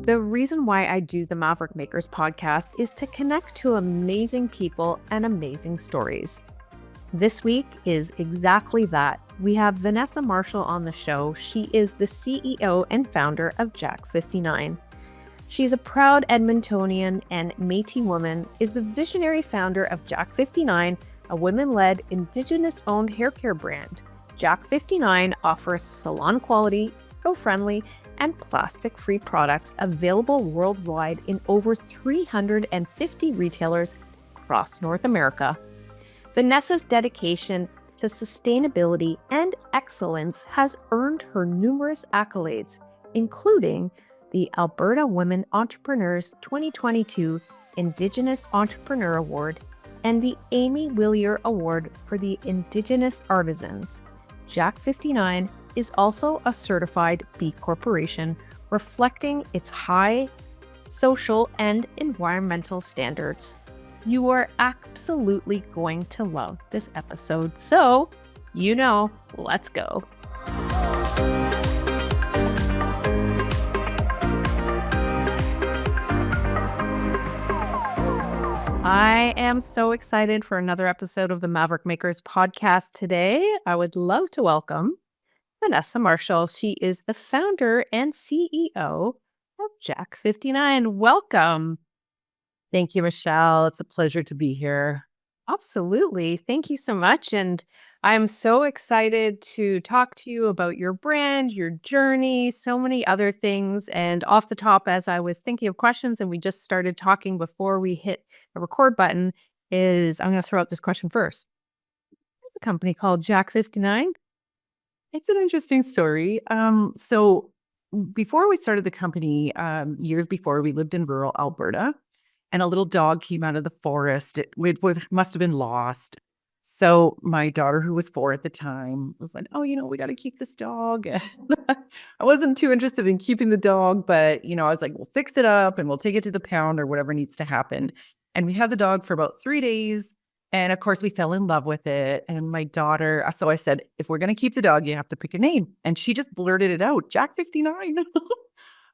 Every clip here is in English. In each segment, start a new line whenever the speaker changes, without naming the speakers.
The reason why I do the Maverick Makers podcast is to connect to amazing people and amazing stories. This week is exactly that. We have Vanessa Marshall on the show. She is the CEO and founder of Jack 59. She's a proud Edmontonian and Métis woman, is the visionary founder of Jack 59, a women-led Indigenous-owned haircare brand. Jack 59 offers salon-quality, eco-friendly, and plastic-free products available worldwide in over 350 retailers across North America. Vanessa's dedication to sustainability and excellence has earned her numerous accolades, including the Alberta Women Entrepreneurs 2022 Indigenous Entrepreneur Award and the Amy Willier Award for the Indigenous Artisans. Jack 59 is also a certified B Corporation, reflecting its high social and environmental standards. You are absolutely going to love this episode, so, let's go. I am so excited for another episode of the Maverick Makers podcast today. I would love to welcome Vanessa Marshall. She is the founder and CEO of Jack 59. Welcome.
Thank you, Michelle. It's a pleasure to be here.
Absolutely. Thank you so much. And I'm so excited to talk to you about your brand, your journey, so many other things. And off the top, as I was thinking of questions and we just started talking before we hit the record button, I'm going to throw out this question first. There's a company called Jack 59.
It's an interesting story. So before we started the company, years before, we lived in rural Alberta, and a little dog came out of the forest. It must have been lost. So my daughter, who was 4 at the time, was like, "Oh, we got to keep this dog." I wasn't too interested in keeping the dog, but I was like, "We'll fix it up and we'll take it to the pound or whatever needs to happen." And we had the dog for about 3 days. And of course, we fell in love with it. And my daughter, so I said, "If we're going to keep the dog, you have to pick a name." And she just blurted it out, Jack 59.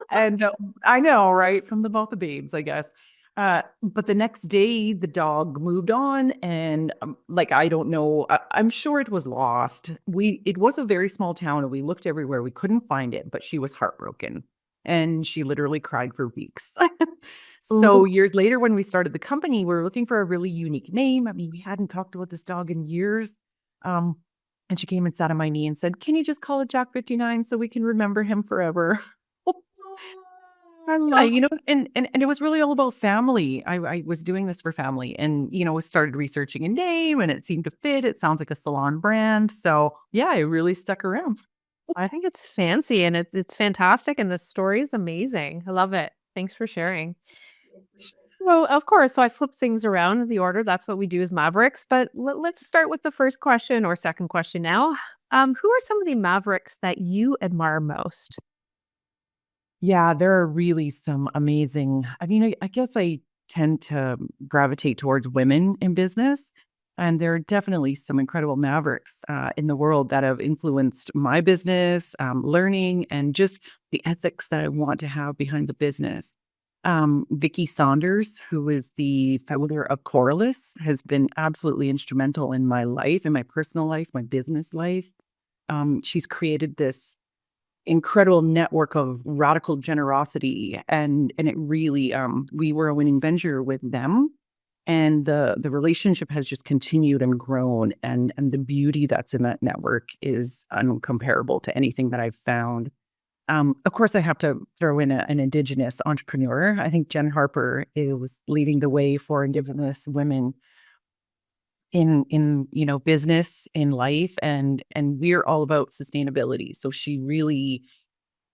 And I know, right? From the mouth of babes, I guess. But the next day, the dog moved on. And I don't know, I'm sure it was lost. It was a very small town and we looked everywhere. We couldn't find it, but she was heartbroken. And she literally cried for weeks. So years later, when we started the company, we were looking for a really unique name. I mean, we hadn't talked about this dog in years. And she came and sat on my knee and said, "Can you just call it Jack 59 so we can remember him forever?"
I love
and it was really all about family. I was doing this for family and, started researching a name and it seemed to fit. It sounds like a salon brand. So yeah, it really stuck around.
I think it's fancy and it's fantastic and the story is amazing. I love it. Thanks for sharing. Well, of course. So I flip things around in the order. That's what we do as Mavericks. But let's start with the first question or second question now. Who are some of the Mavericks that you admire most?
Yeah, there are really some amazing, I guess I tend to gravitate towards women in business. And there are definitely some incredible mavericks in the world that have influenced my business, learning, and just the ethics that I want to have behind the business. Vicky Saunders, who is the founder of Corliss, has been absolutely instrumental in my life, in my personal life, my business life. She's created this incredible network of radical generosity, and it really, we were a winning venture with them. And the relationship has just continued and grown, and the beauty that's in that network is uncomparable to anything that I've found. Of course, I have to throw in an Indigenous entrepreneur. I think Jen Harper is leading the way for Indigenous women in business, in life, and we're all about sustainability. So she really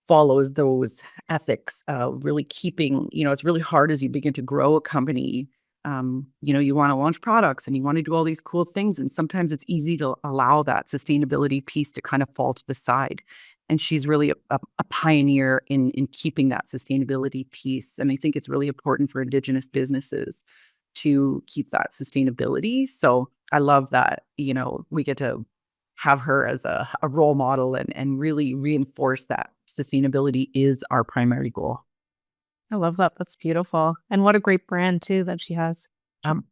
follows those ethics, really keeping, it's really hard as you begin to grow a company. You want to launch products and you want to do all these cool things. And sometimes it's easy to allow that sustainability piece to kind of fall to the side. And she's really a pioneer in keeping that sustainability piece. And I think it's really important for Indigenous businesses to keep that sustainability. So I love that, we get to have her as a role model and really reinforce that sustainability is our primary goal.
I love that. That's beautiful. And what a great brand too that she has.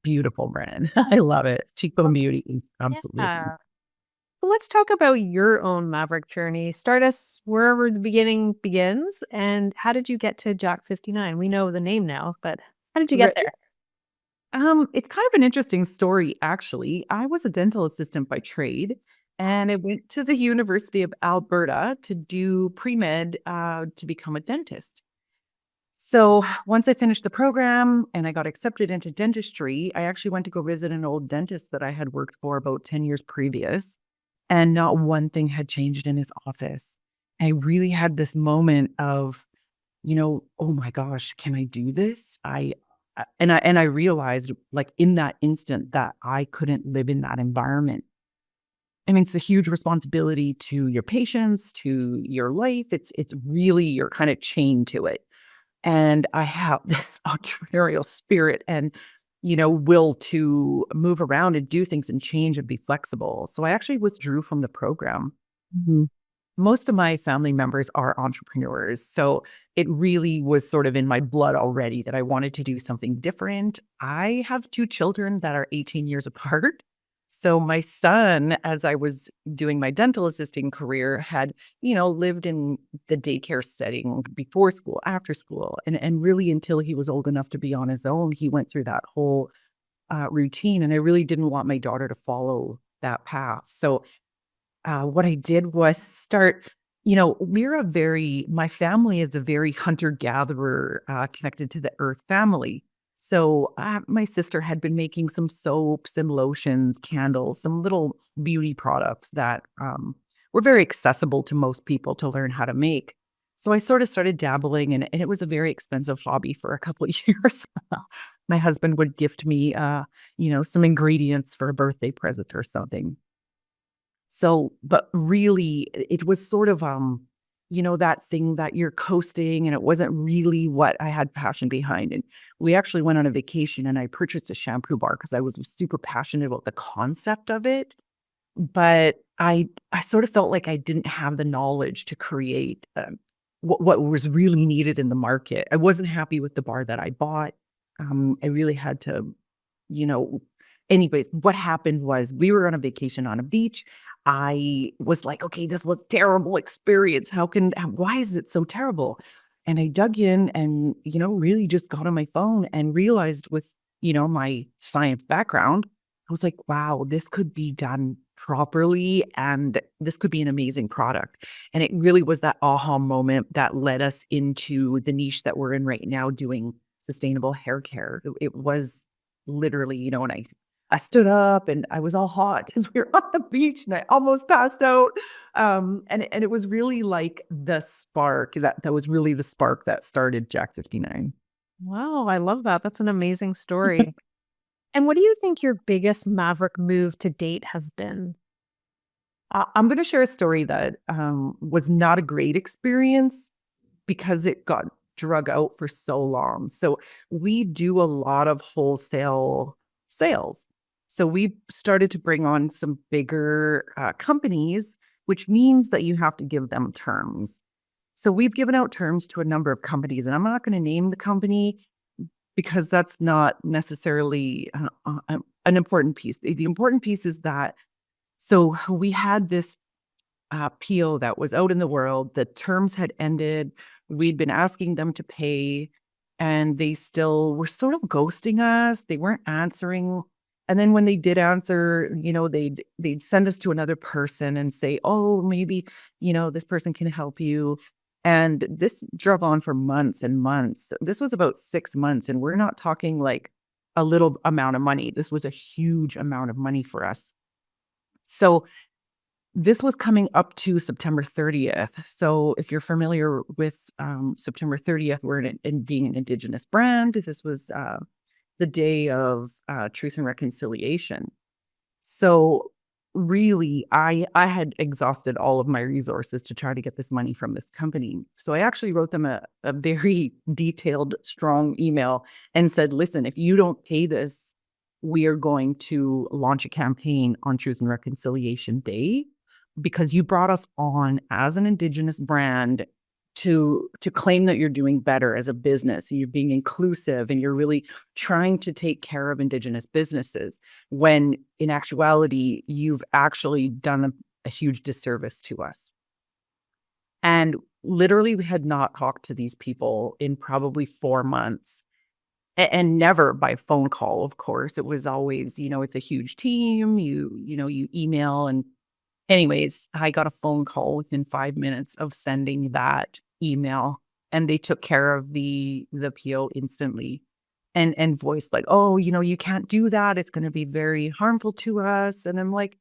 Beautiful brand. I love it. Cheekbone Beauty. Absolutely.
Yeah. So let's talk about your own Maverick journey. Start us wherever the beginning begins. And how did you get to Jack 59? We know the name now, but how did you get there?
It's kind of an interesting story, actually. I was a dental assistant by trade, and I went to the University of Alberta to do pre-med to become a dentist. So once I finished the program and I got accepted into dentistry, I actually went to go visit an old dentist that I had worked for about 10 years previous, and not one thing had changed in his office. I really had this moment of, oh my gosh, can I do this? And I realized, like, in that instant, that I couldn't live in that environment. I mean, it's a huge responsibility to your patients, to your life. It's really, you're kind of chained to it. And I have this entrepreneurial spirit and, will to move around and do things and change and be flexible. So I actually withdrew from the program. Most of my family members are entrepreneurs. So it really was sort of in my blood already that I wanted to do something different. I have two children that are 18 years apart. So my son, as I was doing my dental assisting career, had, lived in the daycare setting before school, after school, and really until he was old enough to be on his own, he went through that whole routine. And I really didn't want my daughter to follow that path. So what I did was start, my family is a very hunter gatherer connected to the earth family. So my sister had been making some soaps and lotions, candles, some little beauty products that were very accessible to most people to learn how to make. So I sort of started dabbling, and it was a very expensive hobby for a couple of years. My husband would gift me, some ingredients for a birthday present or something. So, but really, it was sort of, that thing that you're coasting, and it wasn't really what I had passion behind. And we actually went on a vacation, and I purchased a shampoo bar because I was super passionate about the concept of it. But I sort of felt like I didn't have the knowledge to create what was really needed in the market. I wasn't happy with the bar that I bought. I really had to, you know, anyways, what happened was we were on a vacation on a beach. I was like, okay, this was terrible experience. Why is it so terrible? And I dug in and, really just got on my phone and realized with, my science background, I was like, wow, this could be done properly and this could be an amazing product. And it really was that aha moment that led us into the niche that we're in right now doing sustainable hair care. It was literally, and I stood up and I was all hot because we were on the beach and I almost passed out. And it was really like the spark that was really the spark that started Jack 59.
Wow, I love that. That's an amazing story. And what do you think your biggest Maverick move to date has been?
I'm going to share a story that was not a great experience because it got drug out for so long. So we do a lot of wholesale sales. So we started to bring on some bigger companies, which means that you have to give them terms. So we've given out terms to a number of companies, and I'm not going to name the company because that's not necessarily an important piece. The important piece is that so we had this PO that was out in the world. The terms had ended. We'd been asking them to pay, and they still were sort of ghosting us. They weren't answering. And then when they did answer, they'd send us to another person and say, "Oh, maybe, this person can help you." And this drove on for months and months. This was about 6 months, and we're not talking like a little amount of money. This was a huge amount of money for us. So this was coming up to September 30th. So if you're familiar with September 30th, we're in being an Indigenous brand. This was the day of truth and reconciliation. So really, I had exhausted all of my resources to try to get this money from this company. So I actually wrote them a very detailed, strong email and said, listen, if you don't pay this, we are going to launch a campaign on Truth and Reconciliation Day because you brought us on as an Indigenous brand to claim that you're doing better as a business and you're being inclusive and you're really trying to take care of Indigenous businesses, when in actuality you've actually done a huge disservice to us. And literally we had not talked to these people in probably 4 months, and never by phone call, of course. It was always, it's a huge team, you email. And anyways, I got a phone call within 5 minutes of sending that email, and they took care of the PO instantly, and voiced like, "Oh, you can't do that. It's gonna be very harmful to us." And I'm like,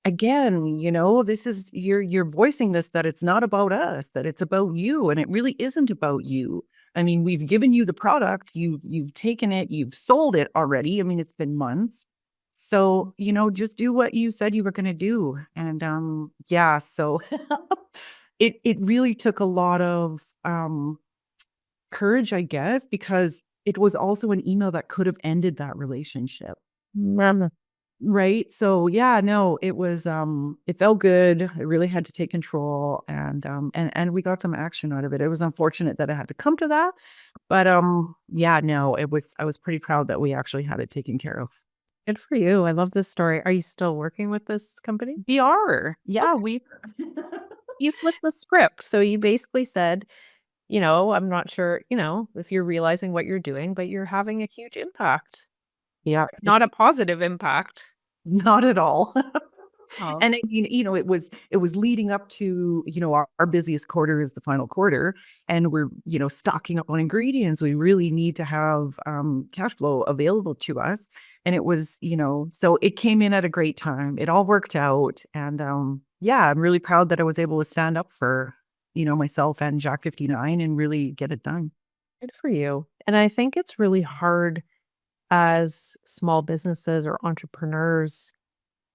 again, this is you're voicing this, that it's not about us, that it's about you, and it really isn't about you. I mean, we've given you the product, you've taken it, you've sold it already. I mean, it's been months. So, just do what you said you were gonna do. And yeah, so it really took a lot of courage, I guess, because it was also an email that could have ended that relationship.
Mm.
Right? So, yeah, no, it was, it felt good. I really had to take control, and we got some action out of it. It was unfortunate that it had to come to that, but, yeah, no, I was pretty proud that we actually had it taken care of.
Good for you. I love this story. Are you still working with this company?
We are. Yeah,
Okay.
we
You flipped the script. So you basically said, I'm not sure, if you're realizing what you're doing, but you're having a huge impact.
Yeah,
Not
it's
a positive impact.
not at all.
Oh,
And it was leading up to, our busiest quarter is the final quarter, and we're, stocking up on ingredients. We really need to have cash flow available to us. And it was, so it came in at a great time. It all worked out. And yeah, I'm really proud that I was able to stand up for, myself and Jack 59 and really get it done.
good for you. And I think it's really hard as small businesses or entrepreneurs,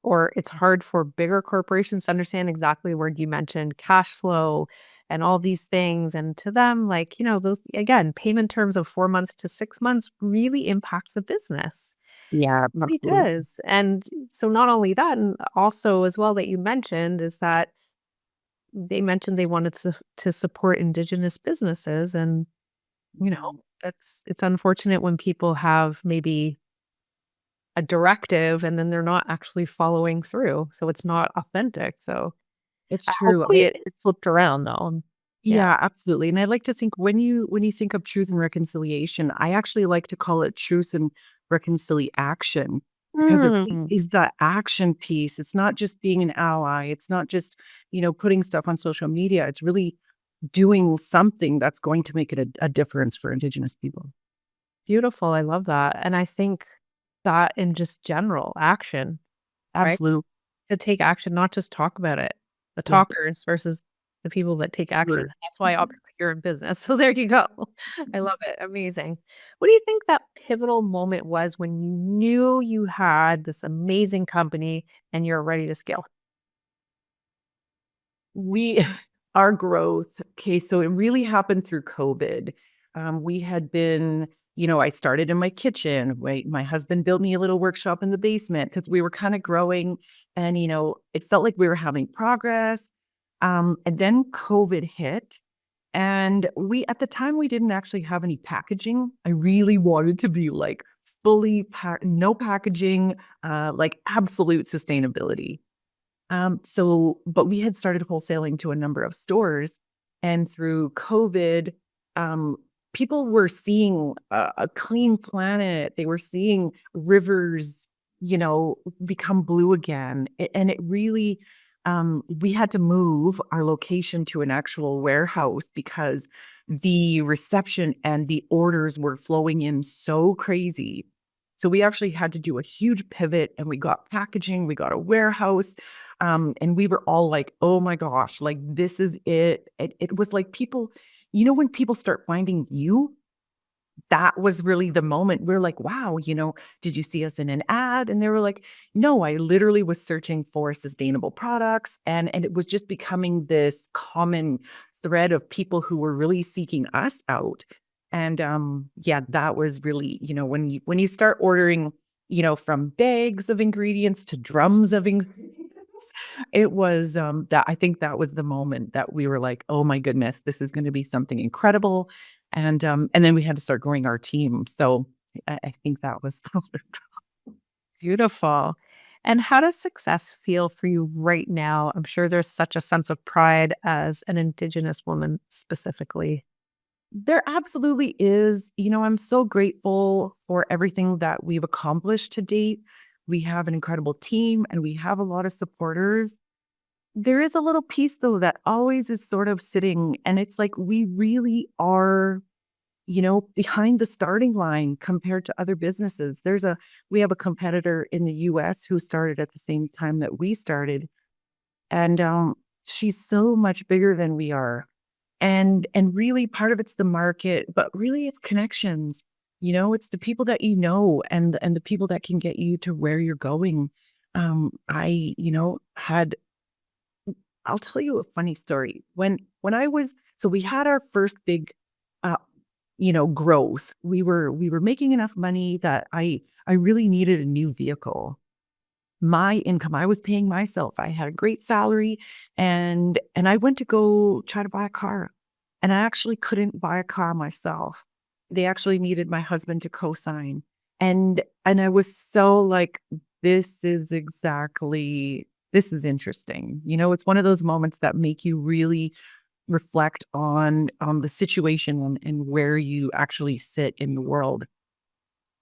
or it's hard for bigger corporations to understand exactly where you mentioned cash flow and all these things. And to them, like, those, again, payment terms of 4 months to 6 months really impacts a business.
Yeah,
It
absolutely.
does. And so not only that, and also as well that you mentioned is that they mentioned they wanted to support Indigenous businesses. And,
Mhm.
it's unfortunate when people have maybe a directive and then they're not actually following through. So it's not authentic. So
It's true.
hopefully it flipped around though. Yeah.
Yeah, absolutely. And I like to think, when you think of truth and reconciliation, I actually like to call it truth and reconciliation, because it really
Mm,
is the action piece. It's not just being an ally. It's not just, putting stuff on social media. It's really doing something that's going to make it a difference for Indigenous people.
beautiful. I love that. And I think that in just general action, right?
Absolute.
To take action, not just talk about it. The
Yeah.
talkers versus the people that take action.
Sure.
That's why obviously you're in business. So there you go. I love it. Amazing. What do you think that pivotal moment was when you knew you had this amazing company and you're ready to scale?
We our growth, okay, so it really happened through COVID. We had been, I started in my kitchen. My husband built me a little workshop in the basement because we were kind of growing, and it felt like we were having progress. And then COVID hit, and at the time we didn't actually have any packaging. I really wanted to be like fully no packaging, like absolute sustainability. But we had started wholesaling to a number of stores, and through COVID, um, people were seeing a clean planet. They were seeing rivers, become blue again. And it really, we had to move our location to an actual warehouse because the reception and the orders were flowing in so crazy. So we actually had to do a huge pivot, and we got packaging, we got a warehouse, and we were all like, "Oh my gosh, like this is it." It was like people, when people start finding you, that was really the moment. We're like, "Wow, did you see us in an ad?" And they were like, "No, I literally was searching for sustainable products." And it was just becoming this common thread of people who were really seeking us out. And yeah, that was really, when you start ordering, from bags of ingredients to drums of ingredients. It was, that I think that was the moment that we were like, "Oh my goodness, this is gonna be something incredible." And then we had to start growing our team. So I think that was
Beautiful. And how does success feel for you right now? I'm sure there's such a sense of pride as an Indigenous woman specifically.
There absolutely is. I'm so grateful for everything that we've accomplished to date. We have an incredible team and we have a lot of supporters. There is a little piece though that always is sort of sitting, and it's like we really are, behind the starting line compared to other businesses. We have a competitor in the US who started at the same time that we started, and she's so much bigger than we are. And really part of it's the market, but really it's connections. It's the people that and the people that can get you to where you're going. I, had I'll tell you a funny story. When I was so we had our first big uh growth. We were making enough money that I really needed a new vehicle. My income, I was paying myself. I had a great salary and I went to go try to buy a car. And I actually couldn't buy a car myself. They actually needed my husband to co-sign. And I was so like, this is interesting. It's one of those moments that make you really reflect on the situation and where you actually sit in the world.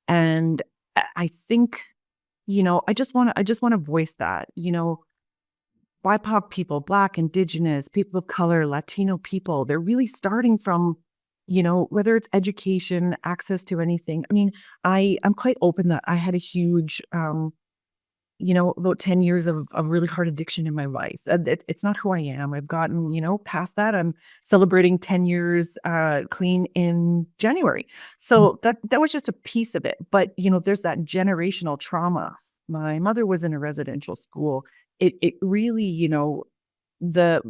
And I think, I just want to voice that, BIPOC people, Black, Indigenous, people of color, Latino people, they're really starting from, whether it's education, access to anything. I mean, I'm quite open that I had a huge, about 10 years of really hard addiction in my life. It's not who I am. I've gotten, past that. I'm celebrating 10 years clean in January. So that was just a piece of it. But, there's that generational trauma. My mother was in a residential school. It really, the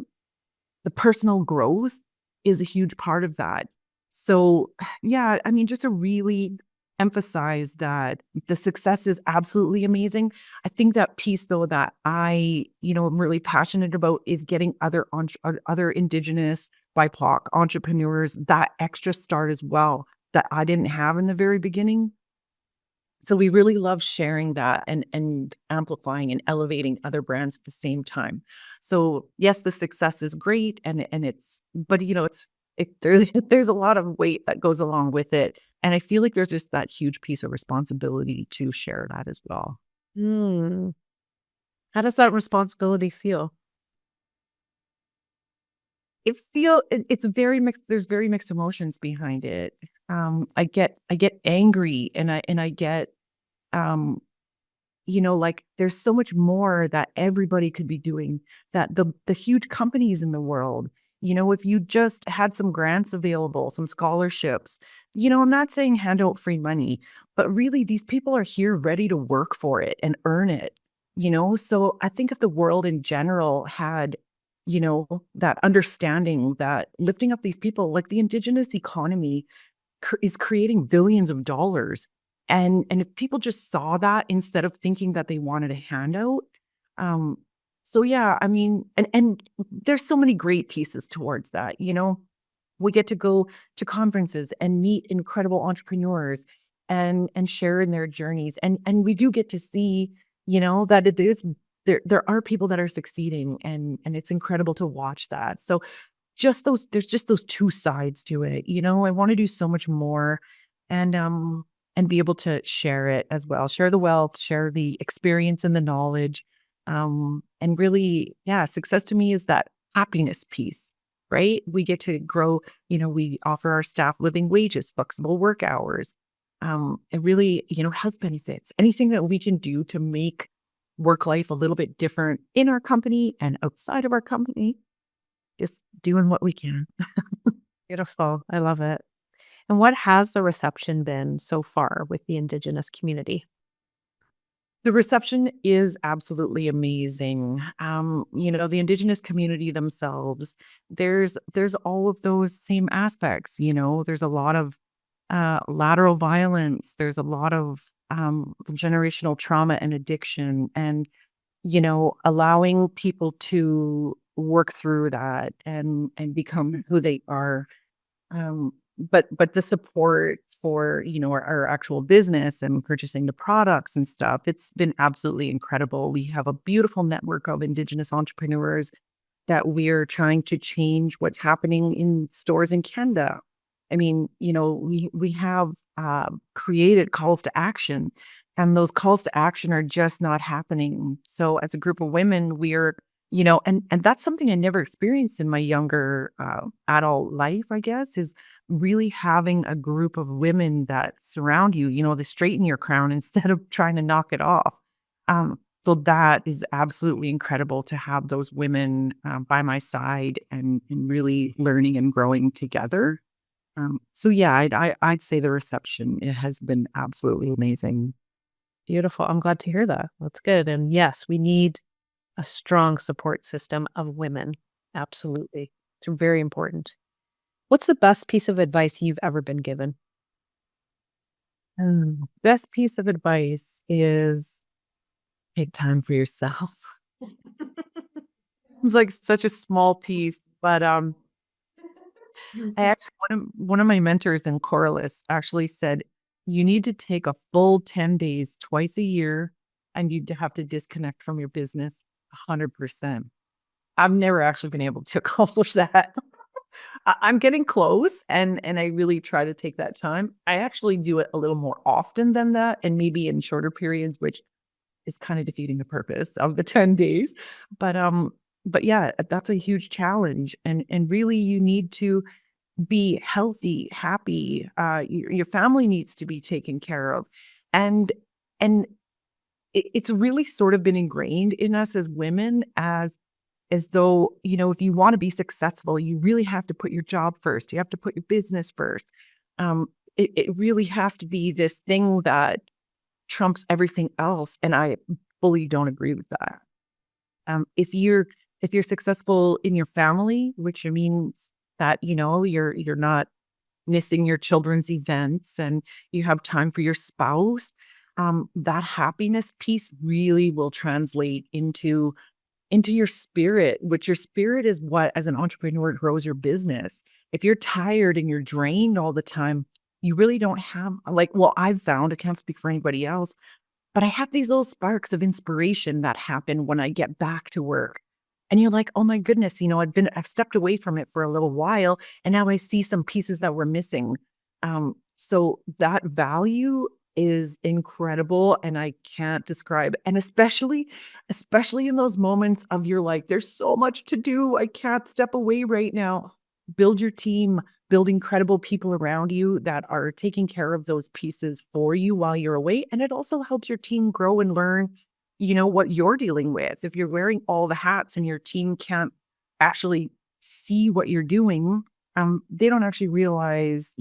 the personal growth is a huge part of that. So, yeah, I mean, just to really emphasize that the success is absolutely amazing. I think that piece though that I'm really passionate about is getting other Indigenous BIPOC entrepreneurs that extra start as well that I didn't have in the very beginning. So we really love sharing that and amplifying and elevating other brands at the same time. So yes, the success is great and it's but there's a lot of weight that goes along with it. And I feel like there's just that huge piece of responsibility to share that as well.
Mm. How does that responsibility feel?
It's very mixed. There's very mixed emotions behind it. I get angry and I get um like there's so much more that everybody could be doing, that the huge companies in the world, if you just had some grants available, some scholarships, I'm not saying hand out free money, but really these people are here ready to work for it and earn it, so I think if the world in general had, that understanding that lifting up these people, like the Indigenous economy is creating billions of dollars. And if people just saw that instead of thinking that they wanted a handout, um, so yeah, I mean, and there's so many great pieces towards that. We get to go to conferences and meet incredible entrepreneurs and share in their journeys, and we do get to see, that it is there are people that are succeeding, and it's incredible to watch that. So there's just those 2 sides to it, I wanna do so much more and be able to share it as well, share the wealth, share the experience and the knowledge, and really, yeah, success to me is that happiness piece, right? We get to grow, we offer our staff living wages, flexible work hours, and really, health benefits, anything that we can do to make work life a little bit different in our company and outside of our company. Just doing what we can.
Beautiful. I love it. And what has the reception been so far with the Indigenous community?
The reception is absolutely amazing. The Indigenous community themselves, there's all of those same aspects, there's a lot of lateral violence, there's a lot of generational trauma and addiction. And allowing people to work through that and become who they are. But the support for, our actual business and purchasing the products and stuff, it's been absolutely incredible. We have a beautiful network of Indigenous entrepreneurs that we're trying to change what's happening in stores in Canada. I mean, we have created calls to action, and those calls to action are just not happening. So as a group of women, we're, and that's something I never experienced in my younger adult life, I guess, is really having a group of women that surround you, they straighten your crown instead of trying to knock it off. So that is absolutely incredible to have those women by my side and really learning and growing together. So yeah, I'd say the reception, it has been absolutely amazing.
Beautiful. I'm glad to hear that. That's good. And yes, we need a strong support system of women. Absolutely. It's very important. What's the best piece of advice you've ever been given?
Best piece of advice is take time for yourself. It's like such a small piece, but I actually one of my mentors in Corliss actually said, you need to take a full 10 days twice a year, and you have to disconnect from your business 100%. I've never actually been able to accomplish that. I'm getting close, and I really try to take that time. I actually do it a little more often than that, and maybe in shorter periods, which is kind of defeating the purpose of the 10 days. But yeah, that's a huge challenge. And really you need to be healthy, happy. Your family needs to be taken care of. And and it's really sort of been ingrained in us as women as though, if you want to be successful, you really have to put your job first. You have to put your business first. It really has to be this thing that trumps everything else. And I fully don't agree with that. If you're successful in your family, which means that, you're not missing your children's events and you have time for your spouse, that happiness piece really will translate into your spirit, which your spirit is what, as an entrepreneur, grows your business. If you're tired and you're drained all the time, you really don't have I've found, I can't speak for anybody else, but I have these little sparks of inspiration that happen when I get back to work. And you're like, oh my goodness, I've stepped away from it for a little while, and now I see some pieces that were missing. So that value is incredible, and I can't describe. And especially in those moments of you're like, there's so much to do. I can't step away right now. Build your team, build incredible people around you that are taking care of those pieces for you while you're away. And it also helps your team grow and learn, what you're dealing with. If you're wearing all the hats and your team can't actually see what you're doing, they don't actually realize,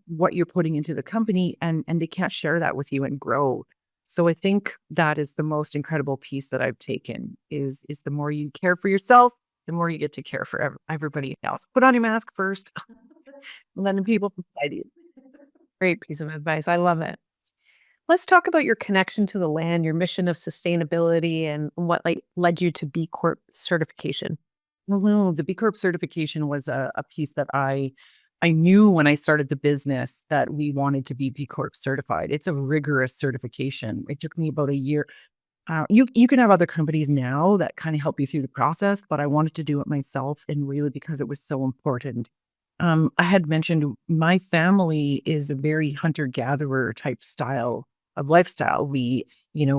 what you're putting into the company, and they can't share that with you and grow. So I think that is the most incredible piece that I've taken is the more you care for yourself, the more you get to care for everybody else. Put on your mask first, and then the people beside you.
Great piece of advice. I love it. Let's talk about your connection to the land, your mission of sustainability, and what led you to B Corp certification.
Well, the B Corp certification was a piece that I knew when I started the business that we wanted to be B Corp certified. It's a rigorous certification. It took me about a year. You can have other companies now that kind of help you through the process, but I wanted to do it myself, and really because it was so important. I had mentioned my family is a very hunter-gatherer type style of lifestyle. We,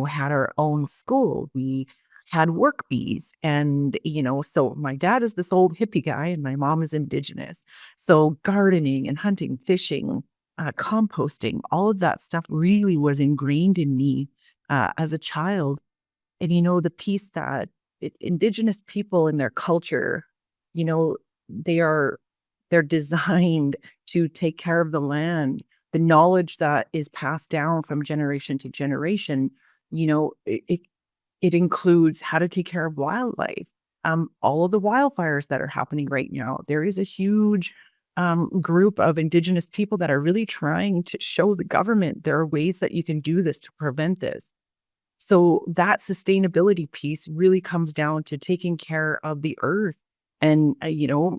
had our own school. We had work bees. And, so my dad is this old hippie guy and my mom is Indigenous. So gardening and hunting, fishing, composting, all of that stuff really was ingrained in me as a child. And, the piece that Indigenous people in their culture, you know, they are they're designed to take care of the land. The knowledge that is passed down from generation to generation, it includes how to take care of wildlife. All of the wildfires that are happening right now, there is a huge group of Indigenous people that are really trying to show the government there are ways that you can do this to prevent this. So that sustainability piece really comes down to taking care of the earth and,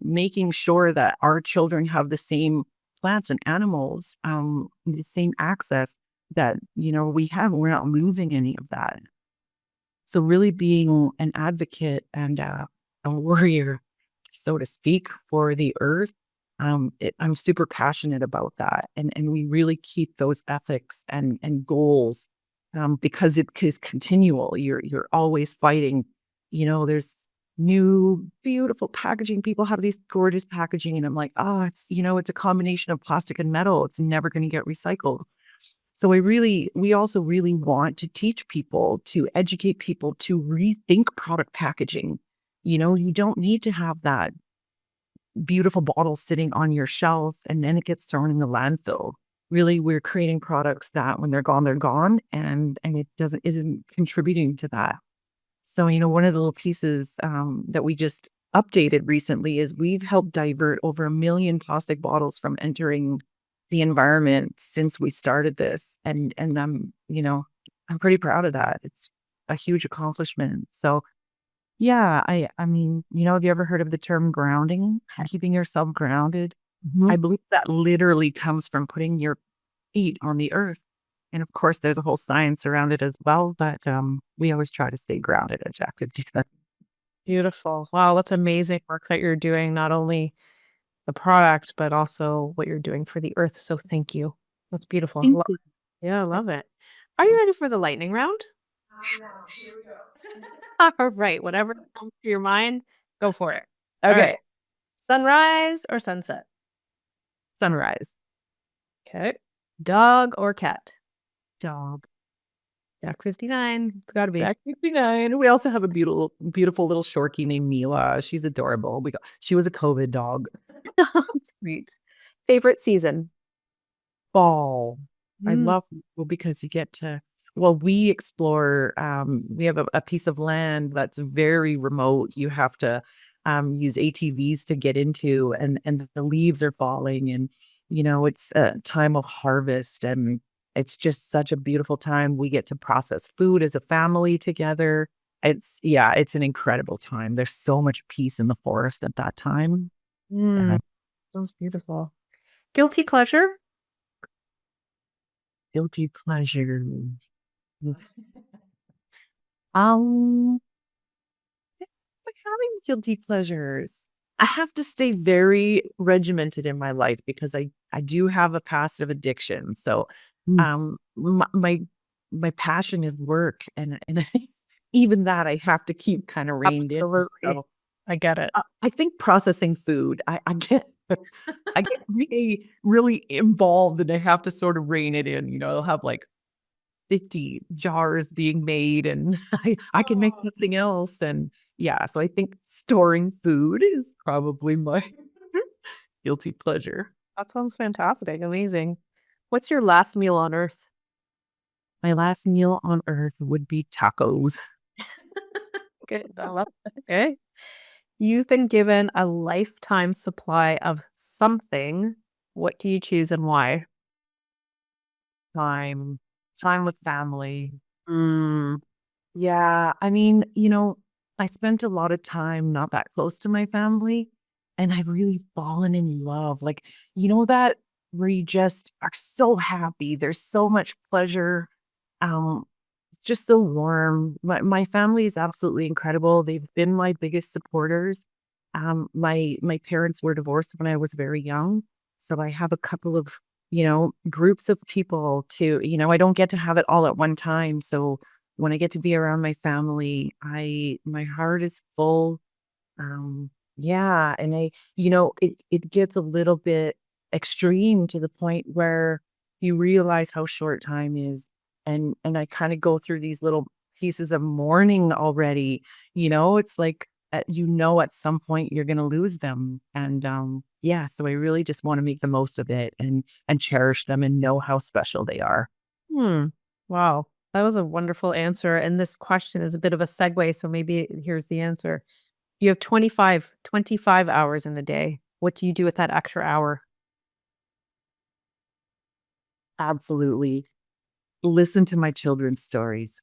making sure that our children have the same plants and animals, the same access that, we have. We're not losing any of that. So really being an advocate and a warrior, so to speak, for the earth, I'm super passionate about that. And we really keep those ethics and goals because it is continual. You're always fighting. There's new beautiful packaging. People have these gorgeous packaging, and I'm like, oh, it's a combination of plastic and metal. It's never going to get recycled. So we also really want to teach people, to educate people to rethink product packaging. You don't need to have that beautiful bottle sitting on your shelf and then it gets thrown in the landfill. Really, we're creating products that when they're gone and it isn't contributing to that. So, one of the little pieces that we just updated recently is we've helped divert over 1 million plastic bottles from entering the environment since we started this. And I'm pretty proud of that. It's a huge accomplishment. So yeah, I mean, have you ever heard of the term grounding? Keeping yourself grounded?
Mhm.
I believe that literally comes from putting your feet on the earth. And of course, there's a whole science around it as well, but we always try to stay grounded at Jack 50.
Beautiful. Wow, that's amazing work that you're doing, not only the product, but also what you're doing for the earth. So thank you. That's beautiful.
Thank you.
Yeah, I love it. Are you ready for the lightning round? All right. Whatever comes to your mind, go for it. All
Okay.
right. Sunrise or sunset?
Sunrise.
Okay. Dog or cat?
Dog.
Jack 59. It's got to be.
Jack 59. We also have a beautiful little Shorkie named Mila. She's adorable. She was a COVID dog.
Sweet. Favorite season?
Fall. I
Mm.
love fall because you get to, well, we explore, we have a piece of land that's very remote. You have to use ATVs to get into, and the leaves are falling, and it's a time of harvest, and it's just such a beautiful time. We get to process food as a family together. It's an incredible time. There's so much peace in the forest at that time.
Mm. Sounds beautiful. Guilty pleasure?
Guilty pleasure. Um, like having guilty pleasures. I have to stay very regimented in my life because I do have a past of addiction. So,
Mm.
my passion is work, and even that I have to keep kind of reined in.
Absolutely.
So,
I get it.
I think processing food, I get I get really, really involved, and I have to sort of rein it in. I'll have like 50 jars being made, and I can make
Oh.
something else. And yeah, so I think storing food is probably my guilty pleasure.
That sounds fantastic. Amazing. What's your last meal on earth?
My last meal on earth would be tacos.
Okay. I love it. Okay. You've been given a lifetime supply of something. What do you choose and why?
Time, time with family.
Mm.
Yeah, I mean, I spent a lot of time not that close to my family, and I've really fallen in love. Like, that where you just are so happy. There's so much pleasure. Um, just so warm. My family is absolutely incredible. They've been my biggest supporters. My parents were divorced when I was very young, so I have a couple of groups of people to I don't get to have it all at one time. So when I get to be around my family, my heart is full. Yeah, and it gets a little bit extreme to the point where you realize how short time is, and I kind of go through these little pieces of mourning already. It's like at some point you're going to lose them, and yeah, so I really just want to make the most of it and cherish them and know how special they are.
Hmm. Wow. That was a wonderful answer. And this question is a bit of a segue. So maybe here's the answer. You have 25 hours in a day. What do you do with that extra hour?
Absolutely. Listen to my children's stories.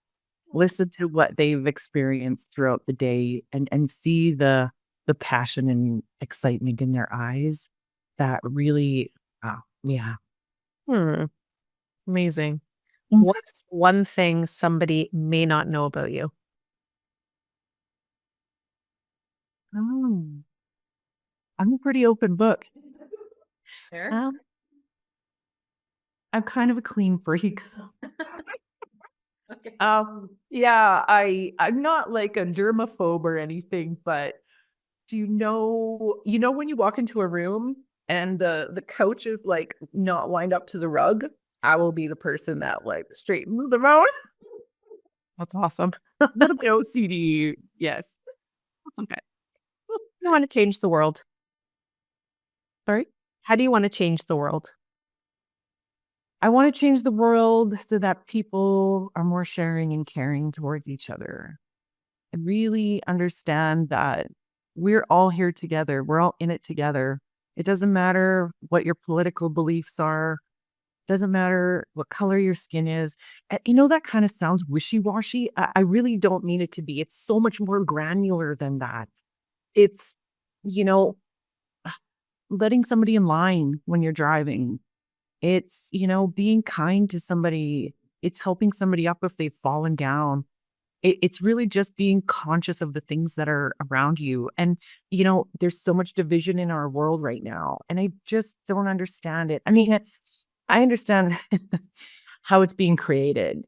listen to what they've experienced throughout the day and see the passion and excitement in their eyes. That really, yeah.
Hmm. Amazing.
Mm.
What's one thing somebody may not know about you?
Oh, I'm a pretty open book.
Fair.
Um, I'm kind of a clean freak.
Okay.
Yeah, I'm not like a germaphobe or anything, but do you know when you walk into a room and the couch is like not lined up to the rug? I will be the person that like straightens them out.
That's awesome.
A little bit OCD, yes.
That's okay. You want to change the world. Sorry? How do you want to change the world?
I want to change the world so that people are more sharing and caring towards each other. I really understand that we're all here together. We're all in it together. It doesn't matter what your political beliefs are. Doesn't matter what color your skin is. And that kind of sounds wishy-washy. I really don't mean it to be. It's so much more granular than that. It's, you know, letting somebody in line when you're driving. It's, being kind to somebody. It's helping somebody up if they've fallen down. It's really just being conscious of the things that are around you. And, there's so much division in our world right now. And I just don't understand it. I mean, I understand how it's being created,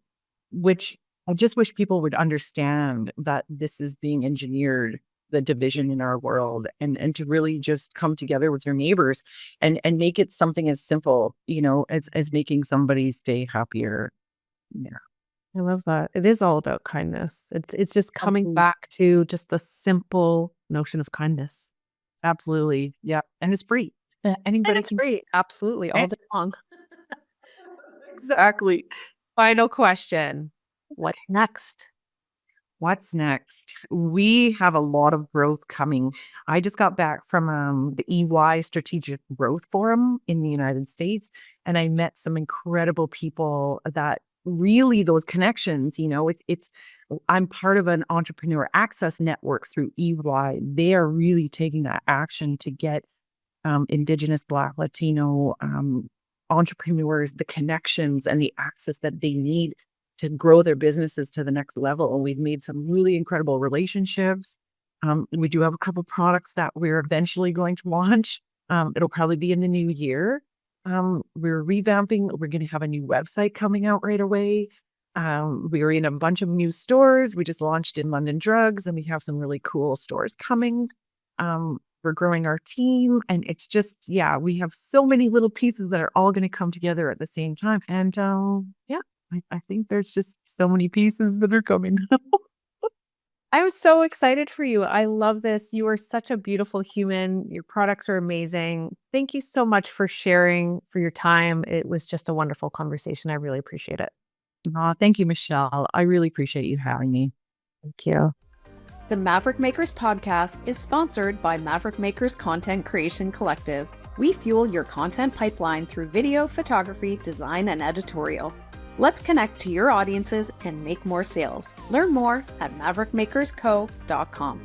which I just wish people would understand that this is being engineered, the division in our world, and to really just come together with your neighbors and make it something as simple, as making somebody's day happier. Yeah.
I love that. It is all about kindness. It's just coming
Absolutely.
back to just the simple notion of kindness.
Absolutely. Yeah. And it's free.
And
Anybody
it's
can.
free. Absolutely. All
Eh,
day long.
Exactly.
Final question. What's next?
What's next? We have a lot of growth coming. I just got back from the EY Strategic Growth Forum in the United States, and I met some incredible people that really those connections, I'm part of an entrepreneur access network through EY. They are really taking that action to get Indigenous, Black, Latino entrepreneurs the connections and the access that they need to grow their businesses to the next level. And we've made some really incredible relationships. We do have a couple products that we're eventually going to launch. It'll probably be in the new year. We're revamping. We're going to have a new website coming out right away. We are in a bunch of new stores. We just launched in London Drugs, and we have some really cool stores coming. We're growing our team, and it's just, yeah, we have so many little pieces that are all going to come together at the same time. And yeah, I think there's just so many pieces that are coming.
I was so excited for you. I love this. You are such a beautiful human. Your products are amazing. Thank you so much for sharing, for your time. It was just a wonderful conversation. I really appreciate it.
Thank you, Michelle. I really appreciate you having me.
Thank you.
The Maverick Makers podcast is sponsored by Maverick Makers Content Creation Collective. We fuel your content pipeline through video, photography, design, and editorial. Let's connect to your audiences and make more sales. Learn more at maverickmakersco.com.